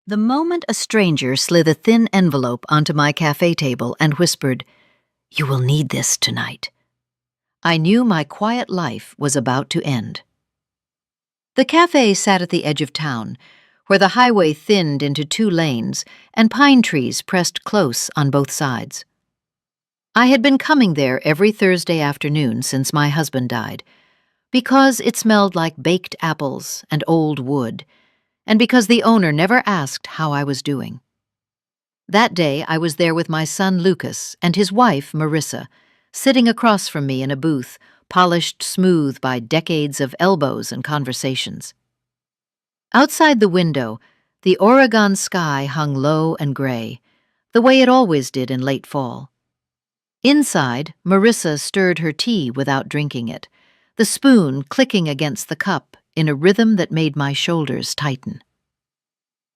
The moment a stranger slid a thin envelope onto my cafe table and whispered, "You will need this tonight," I knew my quiet life was about to end. The cafe sat at the edge of town, where the highway thinned into two lanes and pine trees pressed close on both sides. I had been coming there every Thursday afternoon since my husband died, because it smelled like baked apples and old wood, and because the owner never asked how I was doing. That day I was there with my son Lucas and his wife Marissa, sitting across from me in a booth, polished smooth by decades of elbows and conversations. Outside the window, the Oregon sky hung low and gray, the way it always did in late fall. Inside, Marissa stirred her tea without drinking it, the spoon clicking against the cup in a rhythm that made my shoulders tighten.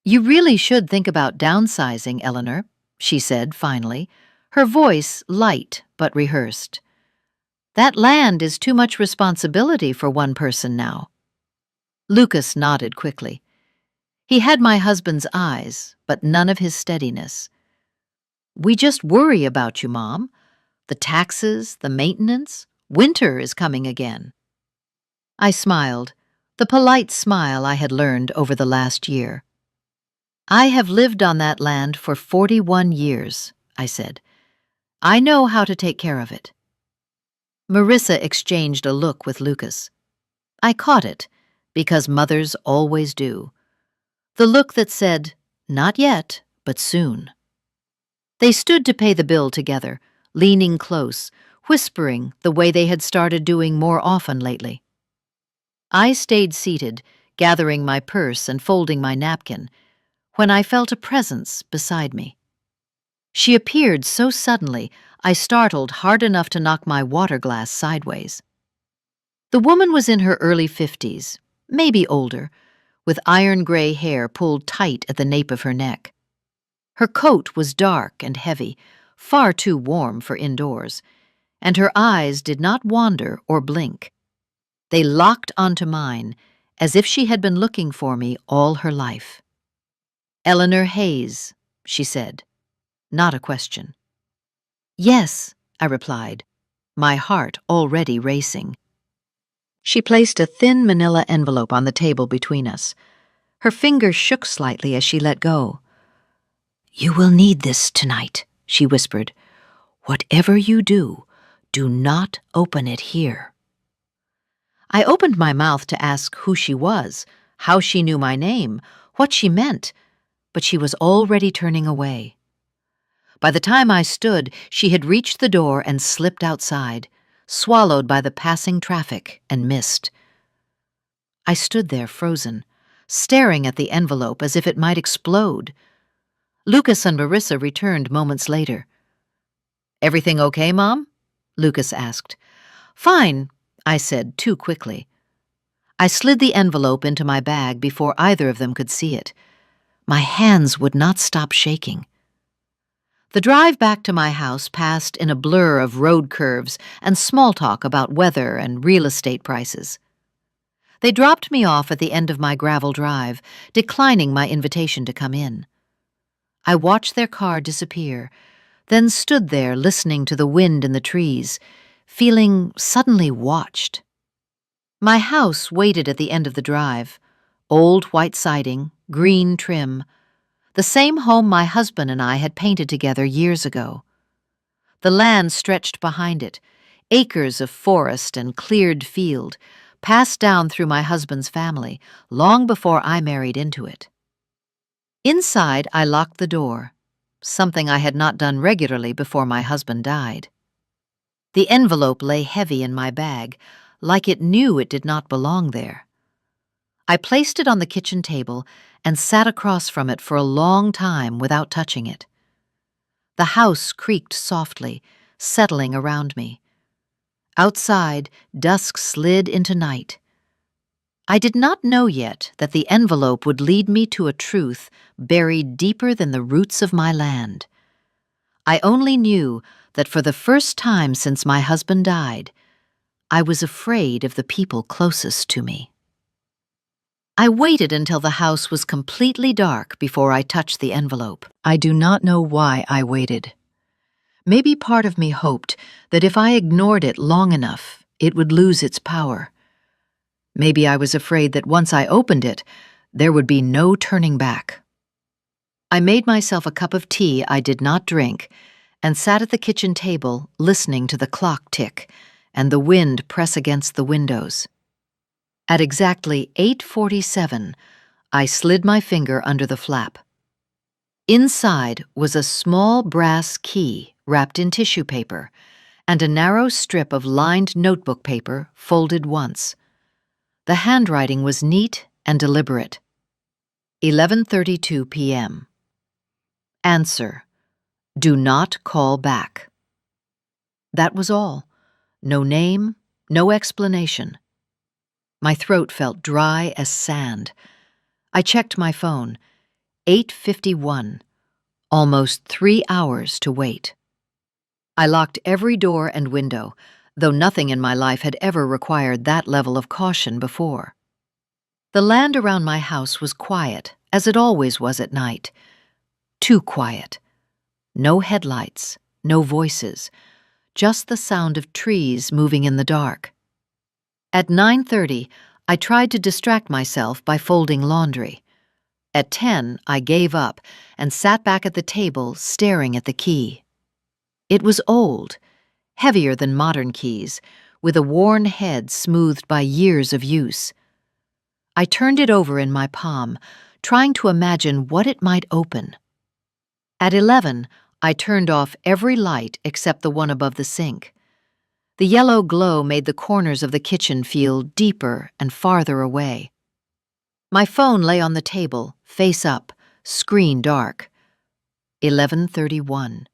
"You really should think about downsizing, Eleanor," she said finally, her voice light but rehearsed. "That land is too much responsibility for one person now." Lucas nodded quickly. He had my husband's eyes, but none of his steadiness. "We just worry about you, Mom. The taxes, the maintenance. Winter is coming again." I smiled, the polite smile I had learned over the last year. "I have lived on that land for 41 years, I said. "I know how to take care of it." Marissa exchanged a look with Lucas. I caught it, because mothers always do. The look that said, "Not yet, but soon." They stood to pay the bill together, leaning close, whispering the way they had started doing more often lately. I stayed seated, gathering my purse and folding my napkin, when I felt a presence beside me. She appeared so suddenly, I startled hard enough to knock my water glass sideways. The woman was in her early 50s, maybe older, with iron-gray hair pulled tight at the nape of her neck. Her coat was dark and heavy, far too warm for indoors, and her eyes did not wander or blink. They locked onto mine, as if she had been looking for me all her life. "Eleanor Hayes," she said, not a question. "Yes," I replied, my heart already racing. She placed a thin manila envelope on the table between us. Her fingers shook slightly as she let go. "You will need this tonight," she whispered. "Whatever you do, do not open it here." I opened my mouth to ask who she was, how she knew my name, what she meant, but she was already turning away. By the time I stood, she had reached the door and slipped outside, swallowed by the passing traffic and mist. I stood there frozen, staring at the envelope as if it might explode. Lucas and Marissa returned moments later. "Everything okay, Mom?" Lucas asked. "Fine," I said too quickly. I slid the envelope into my bag before either of them could see it. My hands would not stop shaking. The drive back to my house passed in a blur of road curves and small talk about weather and real estate prices. They dropped me off at the end of my gravel drive, declining my invitation to come in. I watched their car disappear, then stood there listening to the wind in the trees, feeling suddenly watched. My house waited at the end of the drive, old white siding, green trim, the same home my husband and I had painted together years ago. The land stretched behind it, acres of forest and cleared field, passed down through my husband's family, long before I married into it. Inside, I locked the door, something I had not done regularly before my husband died. The envelope lay heavy in my bag, like it knew it did not belong there. I placed it on the kitchen table and sat across from it for a long time without touching it. The house creaked softly, settling around me. Outside, dusk slid into night. I did not know yet that the envelope would lead me to a truth buried deeper than the roots of my land. I only knew that for the first time since my husband died, I was afraid of the people closest to me. I waited until the house was completely dark before I touched the envelope. I do not know why I waited. Maybe part of me hoped that if I ignored it long enough, it would lose its power. Maybe I was afraid that once I opened it, there would be no turning back. I made myself a cup of tea I did not drink and sat at the kitchen table listening to the clock tick and the wind press against the windows. At exactly 8:47, I slid my finger under the flap. Inside was a small brass key wrapped in tissue paper and a narrow strip of lined notebook paper folded once. The handwriting was neat and deliberate. 11:32 p.m. Answer: do not call back. That was all. No name, no explanation. My throat felt dry as sand. I checked my phone. 8:51. Almost 3 hours to wait. I locked every door and window, though nothing in my life had ever required that level of caution before. The land around my house was quiet, as it always was at night. Too quiet. No headlights, no voices, just the sound of trees moving in the dark. At 9:30, I tried to distract myself by folding laundry. At 10, I gave up and sat back at the table staring at the key. It was old, heavier than modern keys, with a worn head smoothed by years of use. I turned it over in my palm, trying to imagine what it might open. At 11, I turned off every light except the one above the sink. The yellow glow made the corners of the kitchen feel deeper and farther away. My phone lay on the table, face up, screen dark. 11:31.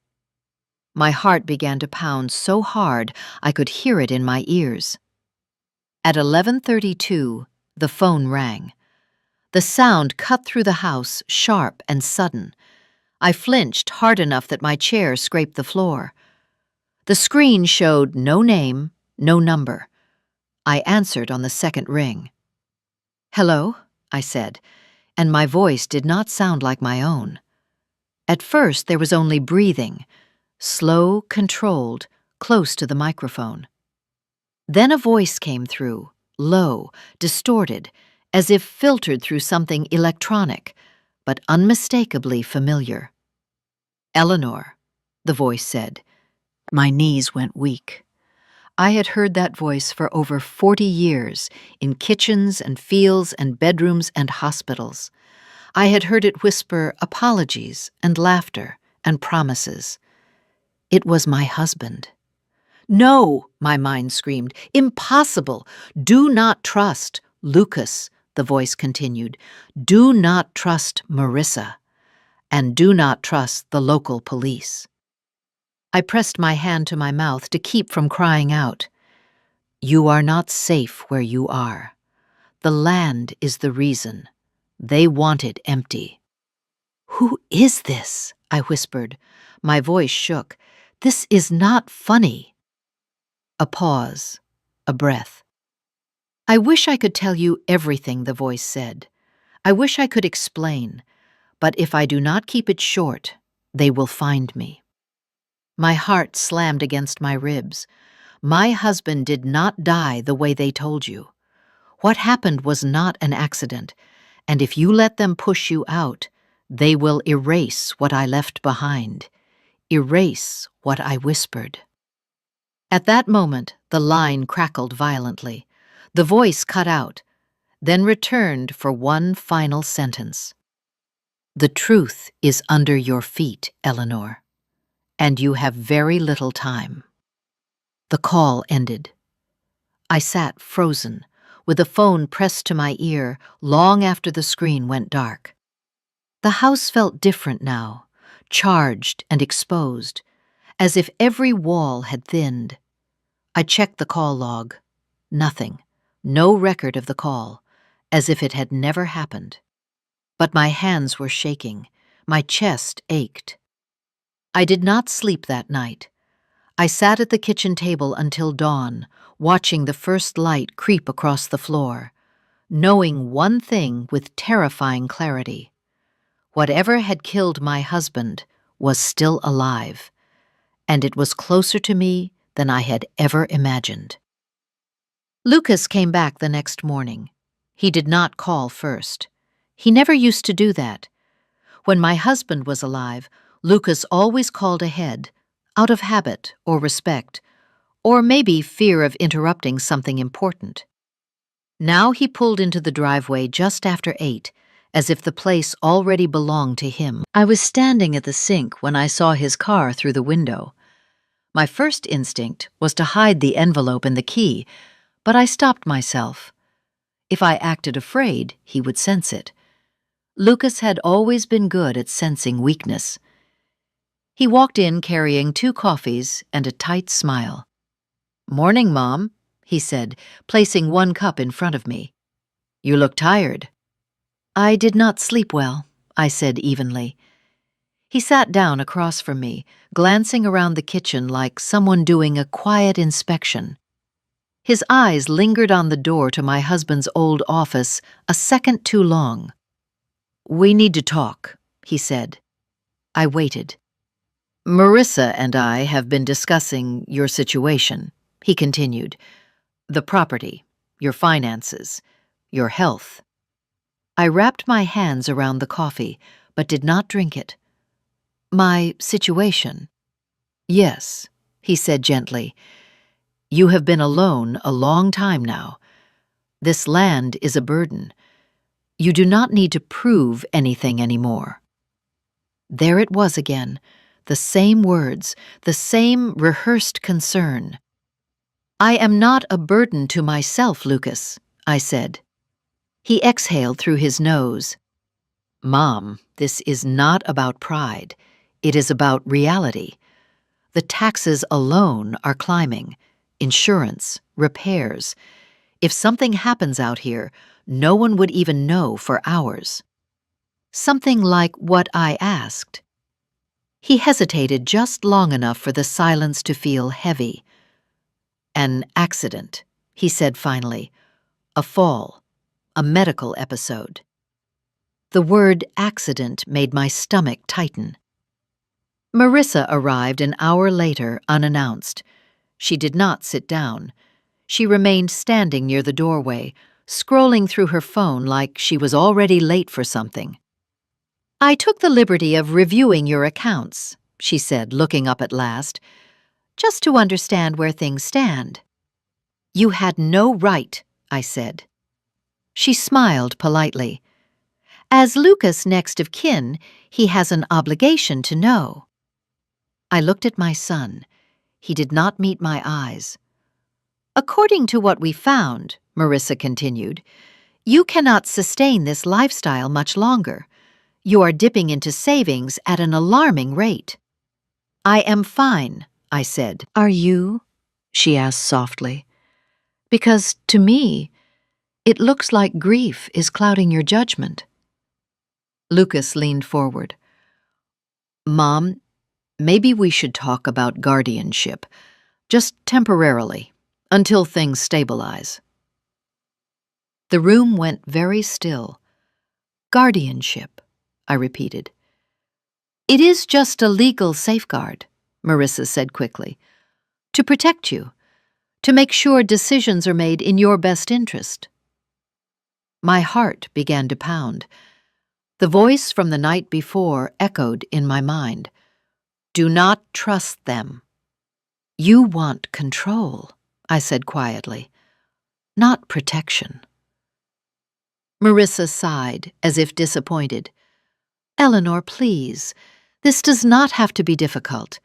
My heart began to pound so hard I could hear it in my ears. At 11:32, the phone rang. The sound cut through the house, sharp and sudden. I flinched hard enough that my chair scraped the floor. The screen showed no name, no number. I answered on the second ring. "Hello?" I said, and my voice did not sound like my own. At first there was only breathing, slow, controlled, close to the microphone. Then a voice came through, low, distorted, as if filtered through something electronic, but unmistakably familiar. "Eleanor," the voice said. My knees went weak. I had heard that voice for over 40 years, in kitchens and fields and bedrooms and hospitals. I had heard it whisper apologies and laughter and promises. It was my husband. "No," my mind screamed. "Impossible! Do not trust Lucas," the voice continued. "Do not trust Marissa. And do not trust the local police." I pressed my hand to my mouth to keep from crying out. "You are not safe where you are. The land is the reason. They want it empty." "Who is this?" I whispered. My voice shook. "This is not funny." A pause, a breath. "I wish I could tell you everything," the voice said. "I wish I could explain, but if I do not keep it short, they will find me." My heart slammed against my ribs. My husband did not die the way they told you. What happened was not an accident, and if you let them push you out, they will erase what I left behind, erase what I whispered. At that moment, the line crackled violently. The voice cut out, then returned for one final sentence. "The truth is under your feet, Eleanor, and you have very little time." The call ended. I sat frozen, with the phone pressed to my ear long after the screen went dark. The house felt different now, charged and exposed, as if every wall had thinned. I checked the call log. Nothing, no record of the call, as if it had never happened. But my hands were shaking, my chest ached. I did not sleep that night. I sat at the kitchen table until dawn, watching the first light creep across the floor. knowing one thing with terrifying clarity. Whatever had killed my husband was still alive, and it was closer to me than I had ever imagined. Lucas came back the next morning. He did not call first. He never used to do that. When my husband was alive, Lucas always called ahead, out of habit or respect, or maybe fear of interrupting something important. Now he pulled into the driveway just after 8, as if the place already belonged to him. I was standing at the sink when I saw his car through the window. My first instinct was to hide the envelope and the key, but I stopped myself. If I acted afraid, he would sense it. Lucas had always been good at sensing weakness. He walked in carrying 2 coffees and a tight smile. "Morning, Mom," he said, placing 1 cup in front of me. "You look tired." "I did not sleep well," I said evenly. He sat down across from me, glancing around the kitchen like someone doing a quiet inspection. His eyes lingered on the door to my husband's old office a second too long. "We need to talk," he said. I waited. "Marissa and I have been discussing your situation," he continued. "The property, your finances, your health." I wrapped my hands around the coffee, but did not drink it. "My situation?" "Yes," he said gently. "You have been alone a long time now. This land is a burden. You do not need to prove anything anymore." There it was again, the same words, the same rehearsed concern. "I am not a burden to myself, Lucas," I said. He exhaled through his nose. "Mom, this is not about pride. It is about reality. The taxes alone are climbing. Insurance, repairs. If something happens out here, no one would even know for hours." Something like what I asked. He hesitated just long enough for the silence to feel heavy. "An accident," he said finally. "A fall. A medical episode." The word accident made my stomach tighten. Marissa arrived an hour later unannounced. She did not sit down. She remained standing near the doorway, scrolling through her phone like she was already late for something. "I took the liberty of reviewing your accounts," she said, looking up at last, "just to understand where things stand." "You had no right," I said. She smiled politely. "As Lucas' next of kin, he has an obligation to know." I looked at my son. He did not meet my eyes. "According to what we found," Marissa continued, "you cannot sustain this lifestyle much longer. You are dipping into savings at an alarming rate." "I am fine," I said. "Are you?" she asked softly. "Because, to me, it looks like grief is clouding your judgment." Lucas leaned forward. "Mom, maybe we should talk about guardianship, just temporarily, until things stabilize." The room went very still. "Guardianship," I repeated. "It is just a legal safeguard," Marissa said quickly, "to protect you, to make sure decisions are made in your best interest." My heart began to pound. The voice from the night before echoed in my mind. "Do not trust them." "You want control," I said quietly, "not protection." Marissa sighed, as if disappointed. "Eleanor, please, this does not have to be difficult.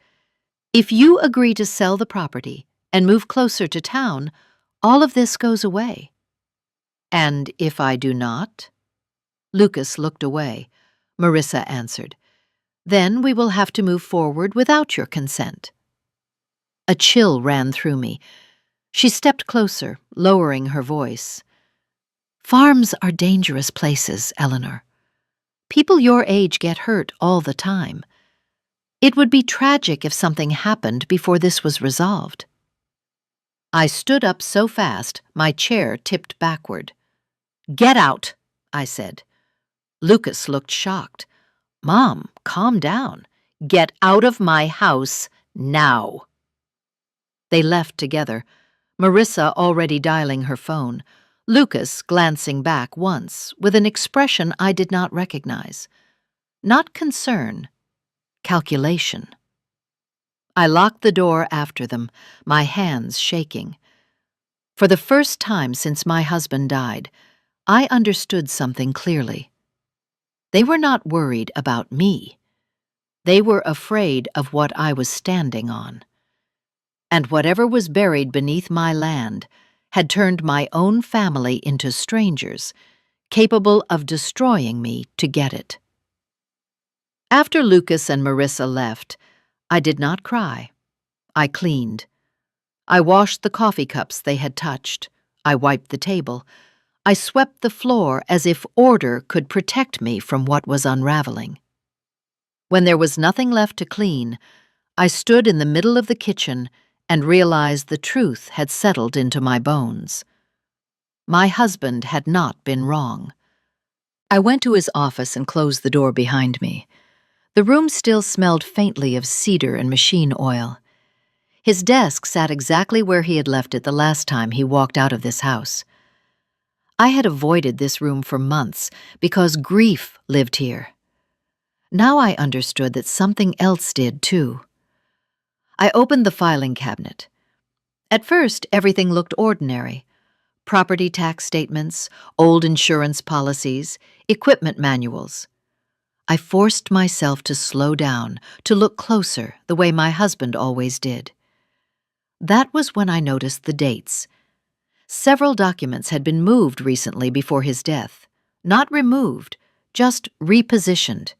If you agree to sell the property and move closer to town, all of this goes away." "And if I do not?" Lucas looked away. Marissa answered. "Then we will have to move forward without your consent." A chill ran through me. She stepped closer, lowering her voice. "Farms are dangerous places, Eleanor. People your age get hurt all the time. It would be tragic if something happened before this was resolved." I stood up so fast, my chair tipped backward. "Get out," I said. Lucas looked shocked. "Mom, calm down. Get out of my house now." They left together, Marissa already dialing her phone, Lucas glancing back once with an expression I did not recognize. Not concern, calculation. I locked the door after them, my hands shaking. For the first time since my husband died, I understood something clearly. They were not worried about me. They were afraid of what I was standing on. And whatever was buried beneath my land had turned my own family into strangers, capable of destroying me to get it. After Lucas and Marissa left, I did not cry. I cleaned. I washed the coffee cups they had touched. I wiped the table. I swept the floor as if order could protect me from what was unraveling. When there was nothing left to clean, I stood in the middle of the kitchen and realized the truth had settled into my bones. My husband had not been wrong. I went to his office and closed the door behind me. The room still smelled faintly of cedar and machine oil. His desk sat exactly where he had left it the last time he walked out of this house. I had avoided this room for months because grief lived here. Now I understood that something else did, too. I opened the filing cabinet. At first, everything looked ordinary. Property tax statements, old insurance policies, equipment manuals. I forced myself to slow down, to look closer, the way my husband always did. That was when I noticed the dates. Several documents had been moved recently before his death. Not removed, just repositioned.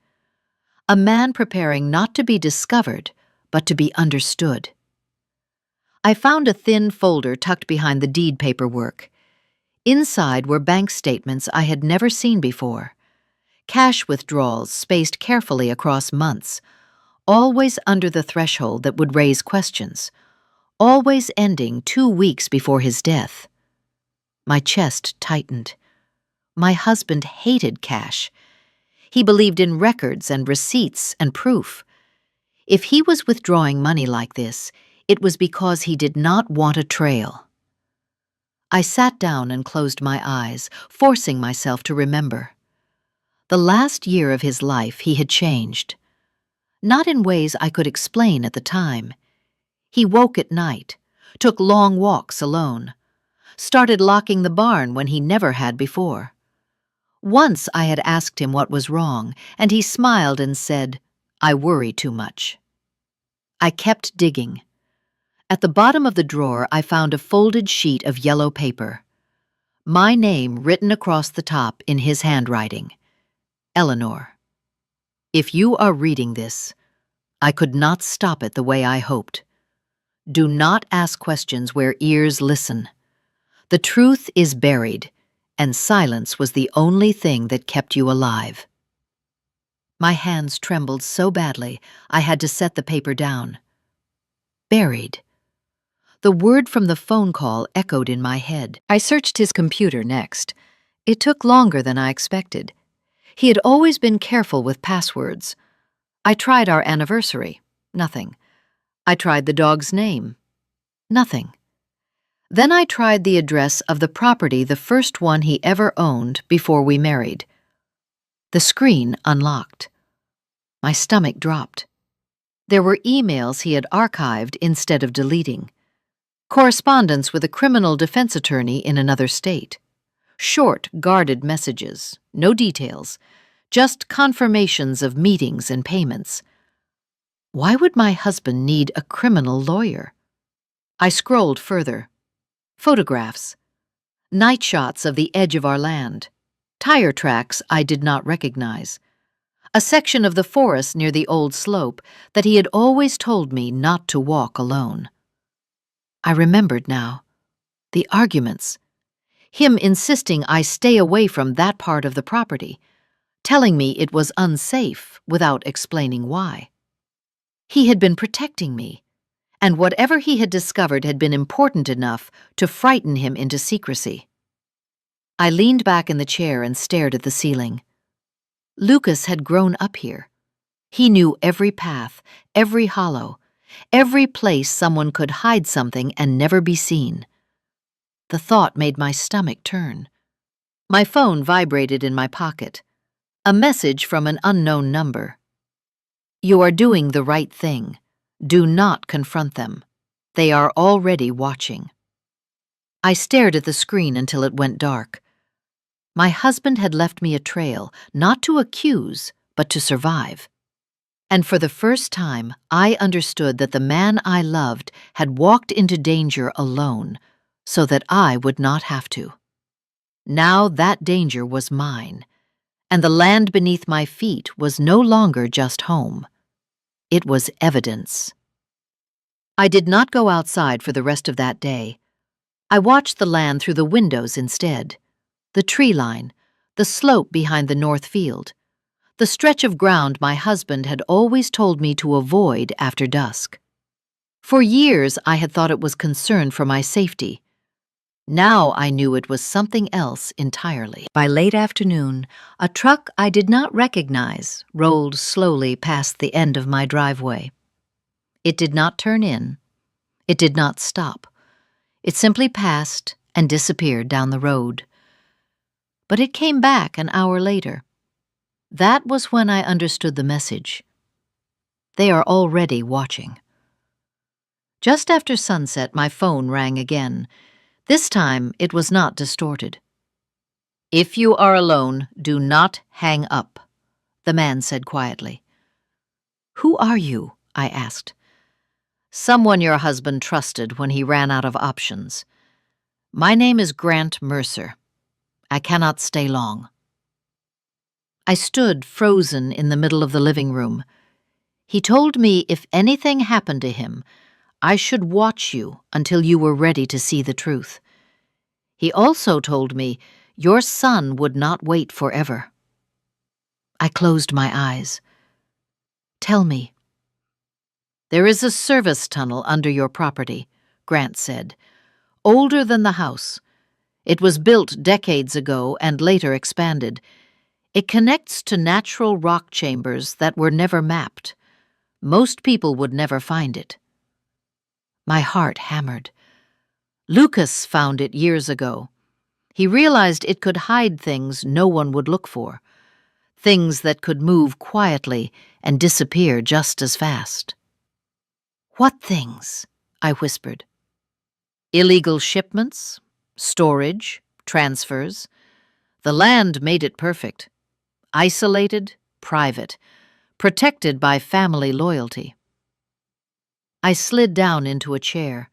A man preparing not to be discovered, but to be understood. I found a thin folder tucked behind the deed paperwork. Inside were bank statements I had never seen before. Cash withdrawals spaced carefully across months, always under the threshold that would raise questions, always ending 2 weeks before his death. My chest tightened. My husband hated cash. He believed in records and receipts and proof. If he was withdrawing money like this, it was because he did not want a trail. I sat down and closed my eyes, forcing myself to remember. The last year of his life he had changed. Not in ways I could explain at the time. He woke at night, took long walks alone, started locking the barn when he never had before. Once I had asked him what was wrong, and he smiled and said, "I worry too much." I kept digging. At the bottom of the drawer, I found a folded sheet of yellow paper. My name written across the top in his handwriting. Eleanor. If you are reading this, I could not stop it the way I hoped. Do not ask questions where ears listen. The truth is buried, and silence was the only thing that kept you alive. My hands trembled so badly, I had to set the paper down. Buried. The word from the phone call echoed in my head. I searched his computer next. It took longer than I expected. He had always been careful with passwords. I tried our anniversary. Nothing. I tried the dog's name. Nothing. Then I tried the address of the property, the first one he ever owned before we married. The screen unlocked. My stomach dropped. There were emails he had archived instead of deleting. Correspondence with a criminal defense attorney in another state. Short, guarded messages, no details, just confirmations of meetings and payments. Why would my husband need a criminal lawyer? I scrolled further. Photographs. Night shots of the edge of our land. Tire tracks I did not recognize. A section of the forest near the old slope that he had always told me not to walk alone. I remembered now. The arguments. Him insisting I stay away from that part of the property, telling me it was unsafe without explaining why. He had been protecting me, and whatever he had discovered had been important enough to frighten him into secrecy. I leaned back in the chair and stared at the ceiling. Lucas had grown up here. He knew every path, every hollow, every place someone could hide something and never be seen. The thought made my stomach turn. My phone vibrated in my pocket. A message from an unknown number. "You are doing the right thing. Do not confront them. They are already watching." I stared at the screen until it went dark. My husband had left me a trail, not to accuse, but to survive. And for the first time, I understood that the man I loved had walked into danger alone, so that I would not have to. Now that danger was mine, and the land beneath my feet was no longer just home. It was evidence. I did not go outside for the rest of that day. I watched the land through the windows instead. The tree line, the slope behind the north field, the stretch of ground my husband had always told me to avoid after dusk. For years I had thought it was concern for my safety. Now I knew it was something else entirely. By late afternoon, a truck I did not recognize rolled slowly past the end of my driveway. It did not turn in. It did not stop. It simply passed and disappeared down the road. But it came back an hour later. That was when I understood the message. They are already watching. Just after sunset, my phone rang again. This time, it was not distorted. "If you are alone, do not hang up," the man said quietly. "Who are you?" I asked. "Someone your husband trusted when he ran out of options. My name is Grant Mercer. I cannot stay long." I stood frozen in the middle of the living room. He told me if anything happened to him, I should watch you until you were ready to see the truth. He also told me your son would not wait forever. I closed my eyes. "Tell me." "There is a service tunnel under your property," Grant said. "Older than the house. It was built decades ago and later expanded. It connects to natural rock chambers that were never mapped. Most people would never find it." My heart hammered. Lucas found it years ago. He realized it could hide things no one would look for, things that could move quietly and disappear just as fast. "What things?" I whispered. "Illegal shipments, storage, transfers. The land made it perfect. Isolated, private, protected by family loyalty." I slid down into a chair.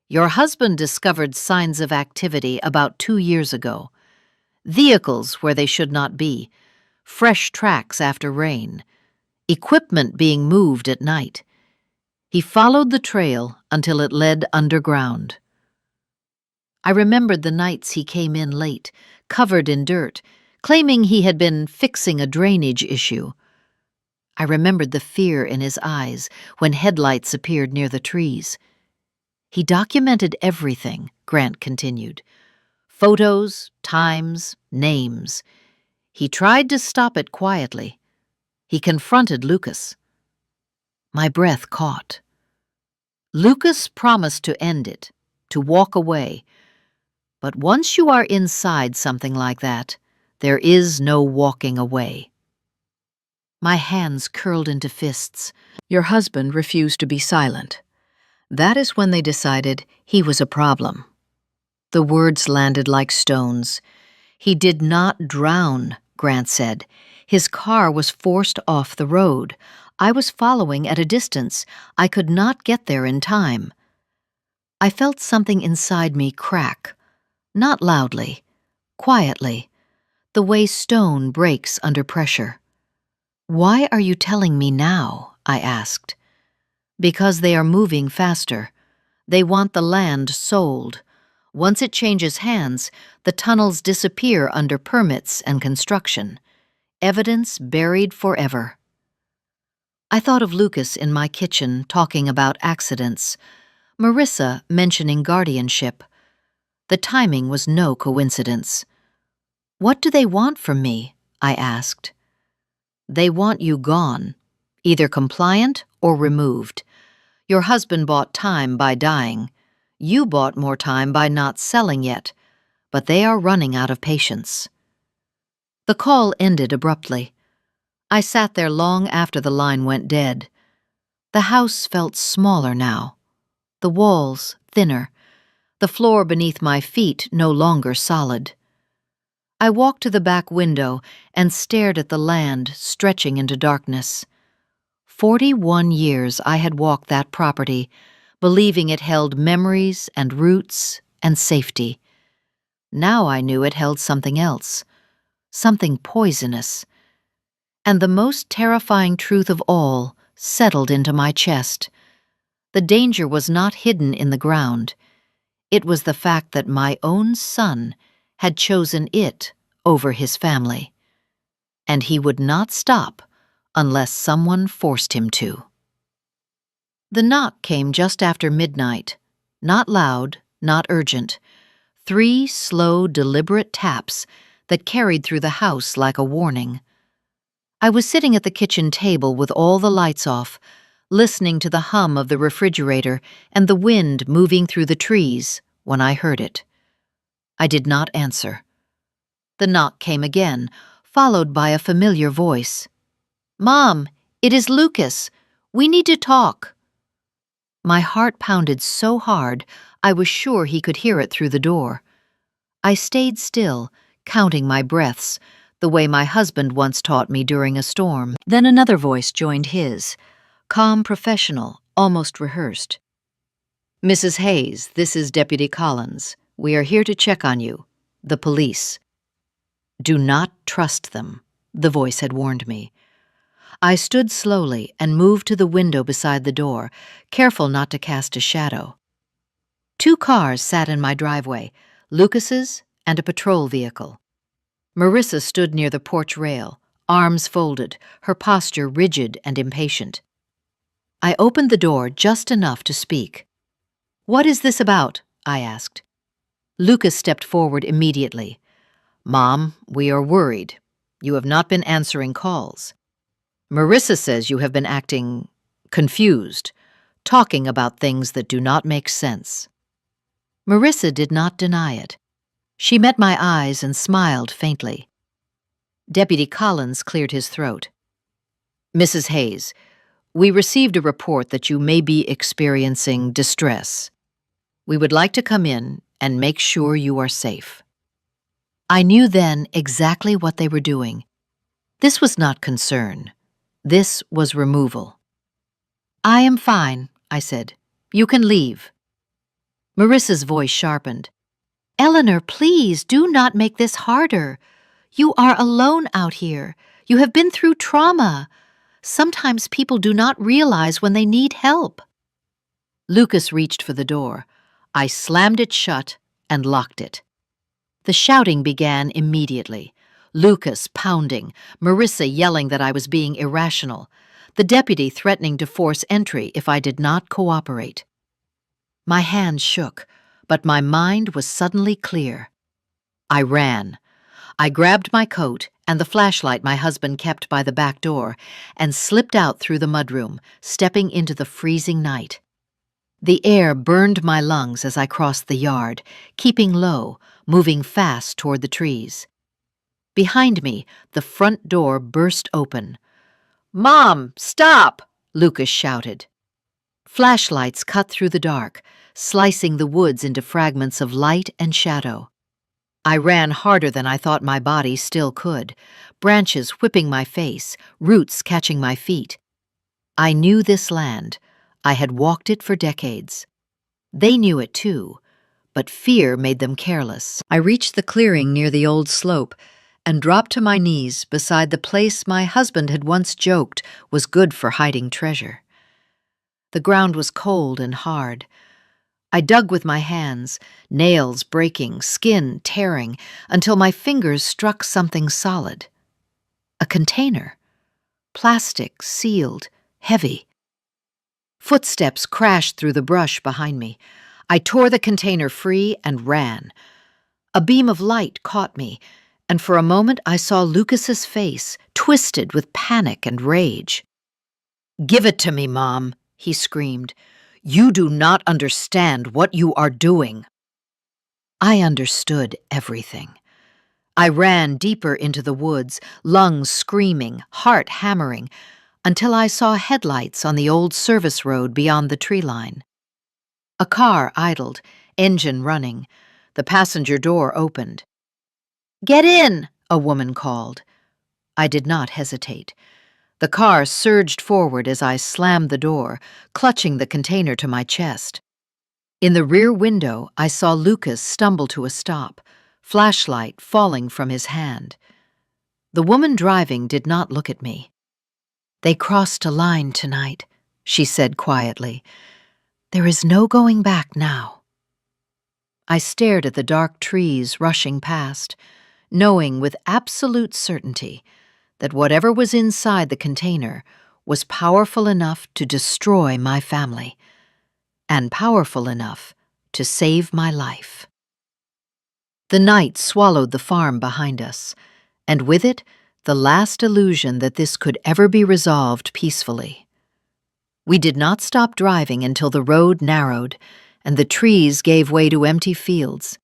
"Your husband discovered signs of activity about 2 years ago. Vehicles where they should not be, fresh tracks after rain, equipment being moved at night. He followed the trail until it led underground." I remembered the nights he came in late, covered in dirt, claiming he had been fixing a drainage issue. I remembered the fear in his eyes when headlights appeared near the trees. "He documented everything," Grant continued. "Photos, times, names. He tried to stop it quietly. He confronted Lucas." My breath caught. Lucas promised to end it, to walk away. But once you are inside something like that, there is no walking away. My hands curled into fists. "Your husband refused to be silent. That is when they decided he was a problem." The words landed like stones. "He did not drown," Grant said. "His car was forced off the road. I was following at a distance. I could not get there in time." I felt something inside me crack, not loudly, quietly, the way stone breaks under pressure. "Why are you telling me now?" I asked. "Because they are moving faster. They want the land sold. Once it changes hands, the tunnels disappear under permits and construction. Evidence buried forever." I thought of Lucas in my kitchen talking about accidents, Marissa mentioning guardianship. The timing was no coincidence. "What do they want from me?" I asked. "They want you gone, either compliant or removed. Your husband bought time by dying. You bought more time by not selling yet, but they are running out of patience." The call ended abruptly. I sat there long after the line went dead. The house felt smaller now, the walls thinner, the floor beneath my feet no longer solid. I walked to the back window and stared at the land stretching into darkness. 41 years I had walked that property, believing it held memories and roots and safety. Now I knew it held something else, something poisonous. And the most terrifying truth of all settled into my chest. The danger was not hidden in the ground. It was the fact that my own son had chosen it over his family. And he would not stop unless someone forced him to. The knock came just after midnight, not loud, not urgent. 3 slow, deliberate taps that carried through the house like a warning. I was sitting at the kitchen table with all the lights off, listening to the hum of the refrigerator and the wind moving through the trees when I heard it. I did not answer. The knock came again, followed by a familiar voice. "Mom, it is Lucas. We need to talk." My heart pounded so hard I was sure he could hear it through the door. I stayed still, counting my breaths, the way my husband once taught me during a storm. Then another voice joined his, calm, professional, almost rehearsed. "Mrs. Hayes, this is Deputy Collins. We are here to check on you. The police." "Do not trust them," the voice had warned me. I stood slowly and moved to the window beside the door, careful not to cast a shadow. 2 cars sat in my driveway, Lucas's and a patrol vehicle. Marissa stood near the porch rail, arms folded, her posture rigid and impatient. I opened the door just enough to speak. "What is this about?" I asked. Lucas stepped forward immediately. "Mom, we are worried. You have not been answering calls. Marissa says you have been acting confused, talking about things that do not make sense." Marissa did not deny it. She met my eyes and smiled faintly. Deputy Collins cleared his throat. "Mrs. Hayes, we received a report that you may be experiencing distress. We would like to come in and make sure you are safe." I knew then exactly what they were doing. This was not concern. This was removal. "I am fine," I said. "You can leave." Marissa's voice sharpened. "Eleanor, please do not make this harder. You are alone out here. You have been through trauma. Sometimes people do not realize when they need help." Lucas reached for the door. I slammed it shut and locked it. The shouting began immediately. Lucas pounding, Marissa yelling that I was being irrational, the deputy threatening to force entry if I did not cooperate. My hands shook, but my mind was suddenly clear. I ran. I grabbed my coat and the flashlight my husband kept by the back door and slipped out through the mudroom, stepping into the freezing night. The air burned my lungs as I crossed the yard, keeping low, moving fast toward the trees. Behind me, the front door burst open. "Mom, stop!" Lucas shouted. Flashlights cut through the dark, slicing the woods into fragments of light and shadow. I ran harder than I thought my body still could, branches whipping my face, roots catching my feet. I knew this land. I had walked it for decades. They knew it too, but fear made them careless. I reached the clearing near the old slope and dropped to my knees beside the place my husband had once joked was good for hiding treasure. The ground was cold and hard. I dug with my hands, nails breaking, skin tearing, until my fingers struck something solid. A container. Plastic, sealed, heavy. Footsteps crashed through the brush behind me. I tore the container free and ran. A beam of light caught me, and for a moment I saw Lucas's face, twisted with panic and rage. "Give it to me, Mom," he screamed. "You do not understand what you are doing." I understood everything. I ran deeper into the woods, lungs screaming, heart hammering, until I saw headlights on the old service road beyond the tree line. A car idled, engine running. The passenger door opened. "Get in!" a woman called. I did not hesitate. The car surged forward as I slammed the door, clutching the container to my chest. In the rear window, I saw Lucas stumble to a stop, flashlight falling from his hand. The woman driving did not look at me. "They crossed a line tonight," she said quietly. "There is no going back now." I stared at the dark trees rushing past, knowing with absolute certainty that whatever was inside the container was powerful enough to destroy my family, and powerful enough to save my life. The night swallowed the farm behind us, and with it, the last illusion that this could ever be resolved peacefully. We did not stop driving until the road narrowed and the trees gave way to empty fields.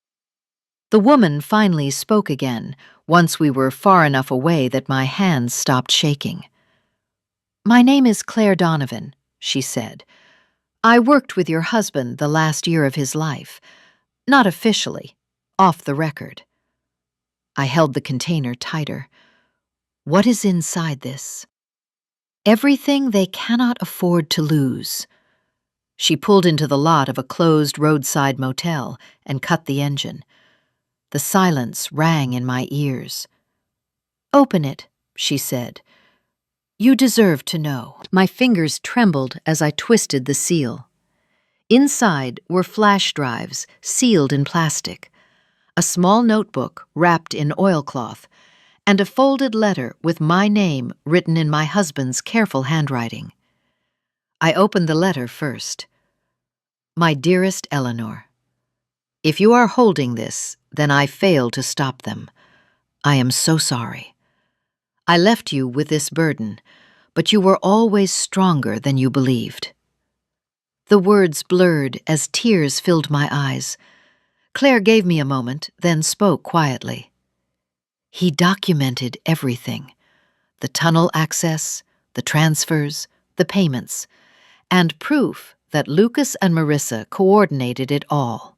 The woman finally spoke again, once we were far enough away that my hands stopped shaking. "My name is Claire Donovan," she said. "I worked with your husband the last year of his life. Not officially, off the record." I held the container tighter. What is inside this? Everything they cannot afford to lose. She pulled into the lot of a closed roadside motel and cut the engine. The silence rang in my ears. "Open it," she said. "You deserve to know." My fingers trembled as I twisted the seal. Inside were flash drives sealed in plastic, a small notebook wrapped in oilcloth, and a folded letter with my name written in my husband's careful handwriting. I opened the letter first. "My dearest Eleanor, if you are holding this, then I failed to stop them. I am so sorry. I left you with this burden, but you were always stronger than you believed." The words blurred as tears filled my eyes. Claire gave me a moment, then spoke quietly. "He documented everything: the tunnel access, the transfers, the payments, and proof that Lucas and Marissa coordinated it all."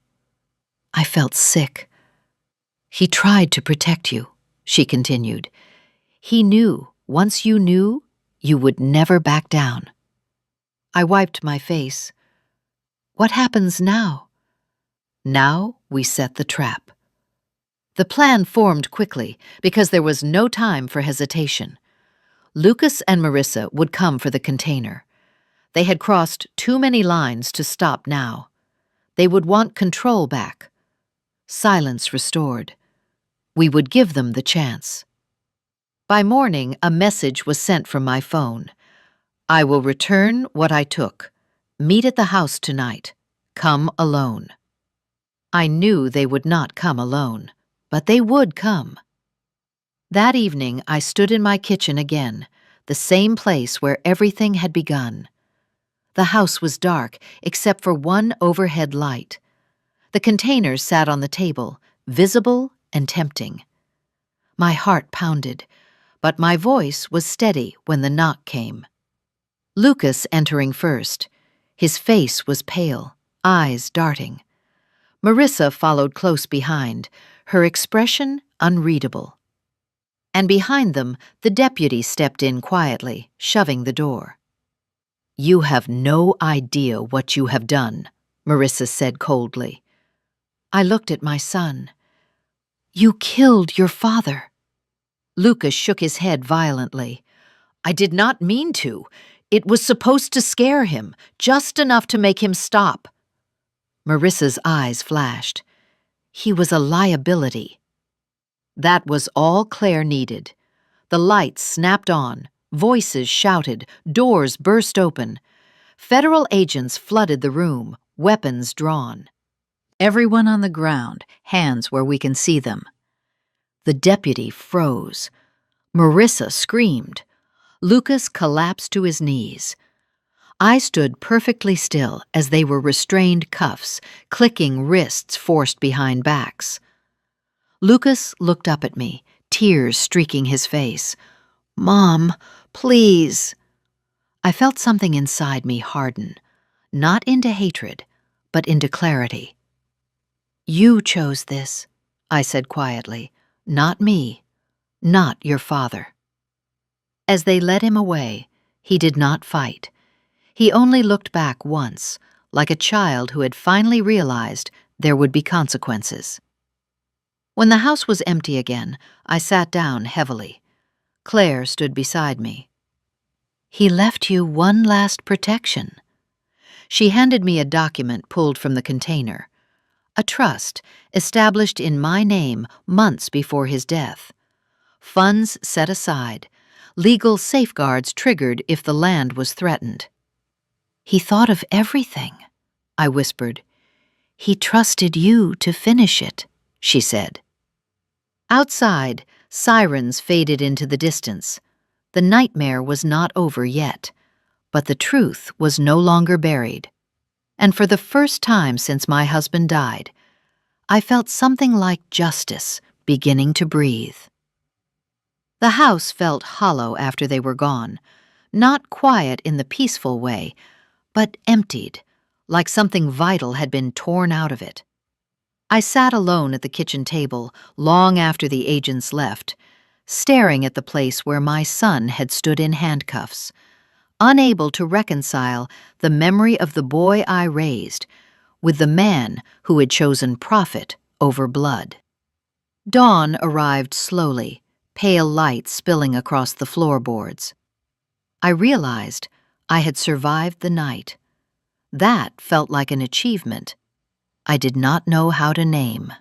I felt sick. "He tried to protect you," she continued. "He knew, once you knew, you would never back down." I wiped my face. "What happens now?" "Now we set the trap." The plan formed quickly because there was no time for hesitation. Lucas and Marissa would come for the container. They had crossed too many lines to stop now. They would want control back. Silence restored. We would give them the chance. By morning, a message was sent from my phone. "I will return what I took. Meet at the house tonight. Come alone." I knew they would not come alone, but they would come. That evening, I stood in my kitchen again, the same place where everything had begun. The house was dark, except for one overhead light. The containers sat on the table, visible and tempting. My heart pounded, but my voice was steady when the knock came. Lucas entering first. His face was pale, eyes darting. Marissa followed close behind, her expression unreadable. And behind them, the deputy stepped in quietly, shoving the door. "You have no idea what you have done," Marissa said coldly. I looked at my son. "You killed your father." Lucas shook his head violently. "I did not mean to. It was supposed to scare him, just enough to make him stop." Marissa's eyes flashed. "He was a liability." That was all Claire needed. The lights snapped on, voices shouted, doors burst open. Federal agents flooded the room, weapons drawn. Everyone on the ground, hands where we can see them. The deputy froze. Marissa screamed. Lucas collapsed to his knees. I stood perfectly still as they were restrained cuffs, clicking wrists forced behind backs. Lucas looked up at me, tears streaking his face. "Mom, please." I felt something inside me harden, not into hatred, but into clarity. "You chose this," I said quietly, "not me, not your father." As they led him away, he did not fight. He only looked back once, like a child who had finally realized there would be consequences. When the house was empty again, I sat down heavily. Claire stood beside me. "He left you one last protection." She handed me a document pulled from the container. A trust established in my name months before his death. Funds set aside, legal safeguards triggered if the land was threatened. "He thought of everything," I whispered. "He trusted you to finish it," she said. Outside, sirens faded into the distance. The nightmare was not over yet, but the truth was no longer buried. And for the first time since my husband died, I felt something like justice beginning to breathe. The house felt hollow after they were gone, not quiet in the peaceful way, but emptied, like something vital had been torn out of it. I sat alone at the kitchen table long after the agents left, staring at the place where my son had stood in handcuffs, unable to reconcile the memory of the boy I raised with the man who had chosen profit over blood. Dawn arrived slowly, pale light spilling across the floorboards. I realized I had survived the night. That felt like an achievement I did not know how to name.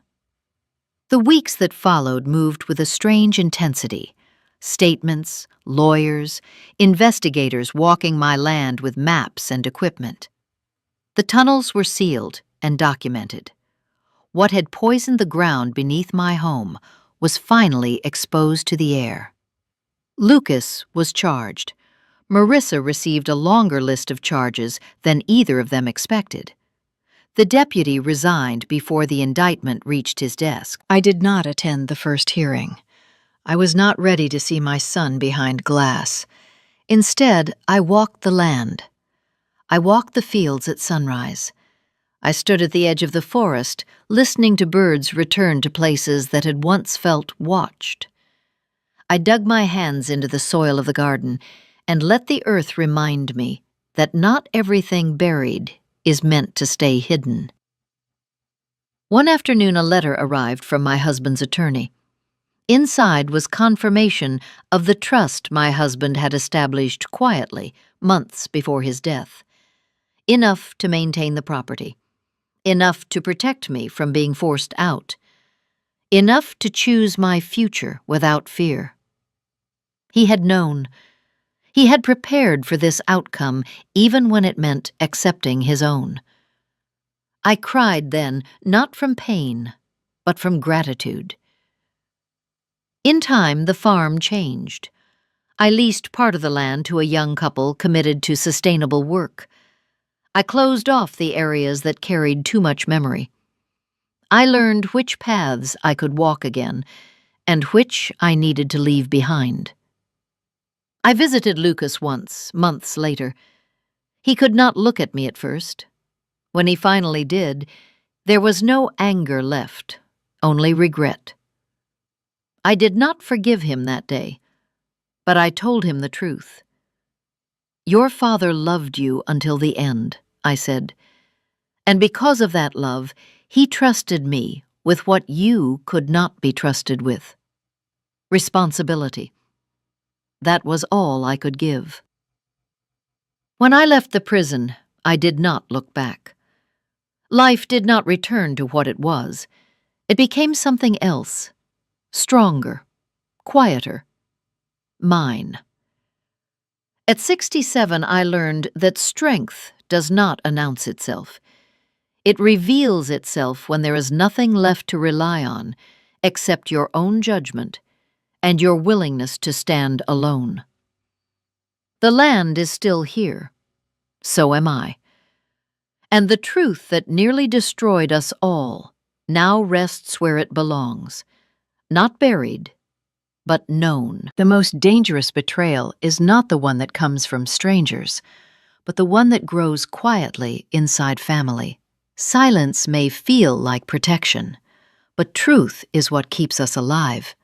The weeks that followed moved with a strange intensity. Statements, lawyers, investigators walking my land with maps and equipment. The tunnels were sealed and documented. What had poisoned the ground beneath my home was finally exposed to the air. Lucas was charged. Marissa received a longer list of charges than either of them expected. The deputy resigned before the indictment reached his desk. I did not attend the first hearing. I was not ready to see my son behind glass. Instead, I walked the land. I walked the fields at sunrise. I stood at the edge of the forest, listening to birds return to places that had once felt watched. I dug my hands into the soil of the garden and let the earth remind me that not everything buried is meant to stay hidden. One afternoon, a letter arrived from my husband's attorney. Inside was confirmation of the trust my husband had established quietly months before his death. Enough to maintain the property. Enough to protect me from being forced out. Enough to choose my future without fear. He had known. He had prepared for this outcome even when it meant accepting his own. I cried then, not from pain, but from gratitude. In time, the farm changed. I leased part of the land to a young couple committed to sustainable work. I closed off the areas that carried too much memory. I learned which paths I could walk again, and which I needed to leave behind. I visited Lucas once, months later. He could not look at me at first. When he finally did, there was no anger left, only regret. I did not forgive him that day, but I told him the truth. "Your father loved you until the end," I said, "and because of that love, he trusted me with what you could not be trusted with. Responsibility. That was all I could give." When I left the prison, I did not look back. Life did not return to what it was. It became something else, stronger, quieter, mine. At 67, I learned that strength does not announce itself. It reveals itself when there is nothing left to rely on except your own judgment and your willingness to stand alone. The land is still here. So am I. And the truth that nearly destroyed us all now rests where it belongs, not buried, but known. The most dangerous betrayal is not the one that comes from strangers, but the one that grows quietly inside family. Silence may feel like protection, but truth is what keeps us alive.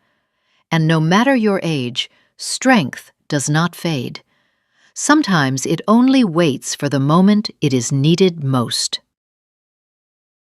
And no matter your age, strength does not fade. Sometimes it only waits for the moment it is needed most.